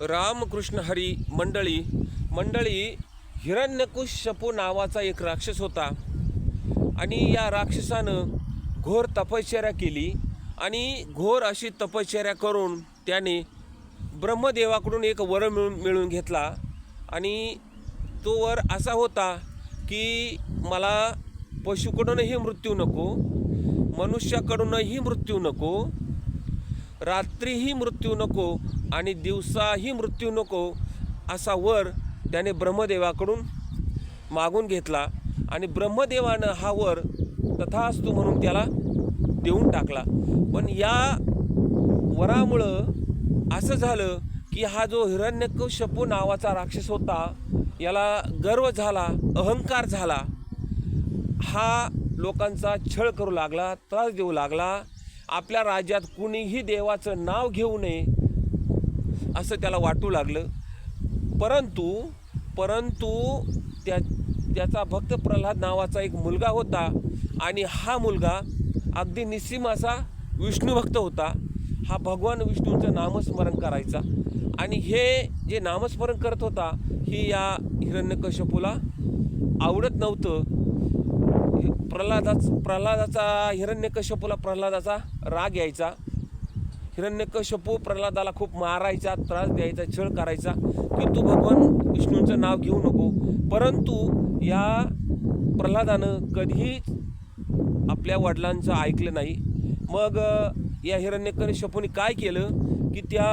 रामकृष्ण हरी मंडळी हिरण्यकशिपू नावाचा एक राक्षस होता आणि या राक्षसानं घोर तपश्चर्या केली आणि घोर अशी तपश्चर्या करून त्याने ब्रह्मदेवाकडून एक वर मिळवून घेतला आणि तो वर असा होता की मला पशुकडूनही मृत्यू नको, मनुष्याकडूनही मृत्यू नको, रात्रीही मृत्यू नको आणि दिवसाही मृत्यू नको असा वर त्याने ब्रह्मदेवाकडून मागून घेतला आणि ब्रह्मदेवानं हा वर तथास्तु म्हणून त्याला देऊन टाकला। पण या वरामुळं असं झालं की हा जो हिरण्यकशिपू नावाचा राक्षस होता याला गर्व झाला, अहंकार झाला, हा लोकांचा छळ करू लागला, त्रास देऊ लागला, आपल्या राज्यात कुणीही देवाचं नाव घेऊ नये असं त्याला वाटू लागलं। परंतु त्याचा भक्त प्रल्हाद नावाचा एक मुलगा होता आणि हा मुलगा अगदी निस्सीम असा विष्णू भक्त होता। हा भगवान विष्णूंचं नामस्मरण करायचा आणि हे जे नामस्मरण करत होता ही या हिरण्यकशिपूला आवडत नव्हतं। प्रल्हादाचा राग यायचा। हिरण्यकशिपू प्रल्हादाला खूप मारायचा, त्रास द्यायचा, छळ करायचा की तू भगवान विष्णूंचं नाव घेऊ नको। परंतु या प्रल्हादानं कधीच आपल्या वडिलांचं ऐकलं नाही। मग या हिरण्यकशिपूने काय केलं की त्या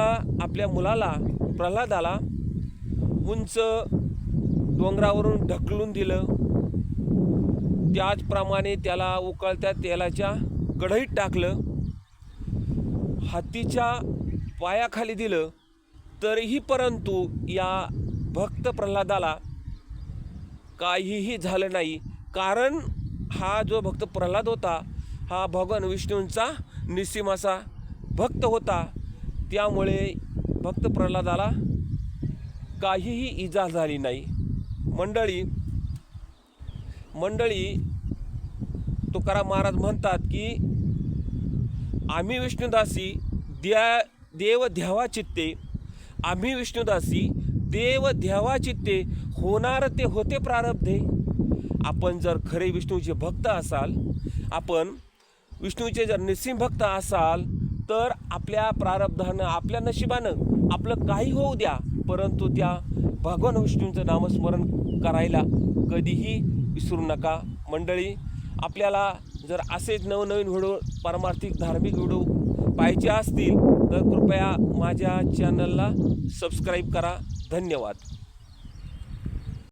आपल्या मुलाला प्रल्हादाला उंच डोंगरावरून ढकलून दिलं, त्याचप्रमाणे त्याला उकळत्या तेलाच्या कढईत टाकलं, हातीच्या पायाखाली दिलं, तरीही परंतु या भक्त प्रल्हादाला काहीही झालं नाही। कारण हा जो भक्त प्रल्हाद होता हा भगवान विष्णूंचा निस्सीम असा भक्त होता, त्यामुळे भक्त प्रल्हादाला काहीही इजा झाली नाही। मंडळी तुकाराम महाराज म्हणतात की आम्ही विष्णुदासी देव ध्यावा चित्ते, आम्ही विष्णुदासी देव ध्यावा चित्ते, होणार ते होते प्रारब्धे। आपण जर खरे विष्णूचे भक्त असाल, आपण विष्णूचे जर निस्सीम भक्त असाल तर आपल्या प्रारब्धानं, आपल्या नशिबानं आपलं काही होऊ द्या, परंतु त्या भगवान विष्णूंचं नामस्मरण करायला कधीही विसरू नका। मंडळी, आपल्याला जर असेच नवनवीन व्हिडिओ, पारमार्थिक धार्मिक व्हिडिओ पाहिजे असतील तर कृपया माझ्या चॅनलला सबस्क्राईब करा। धन्यवाद।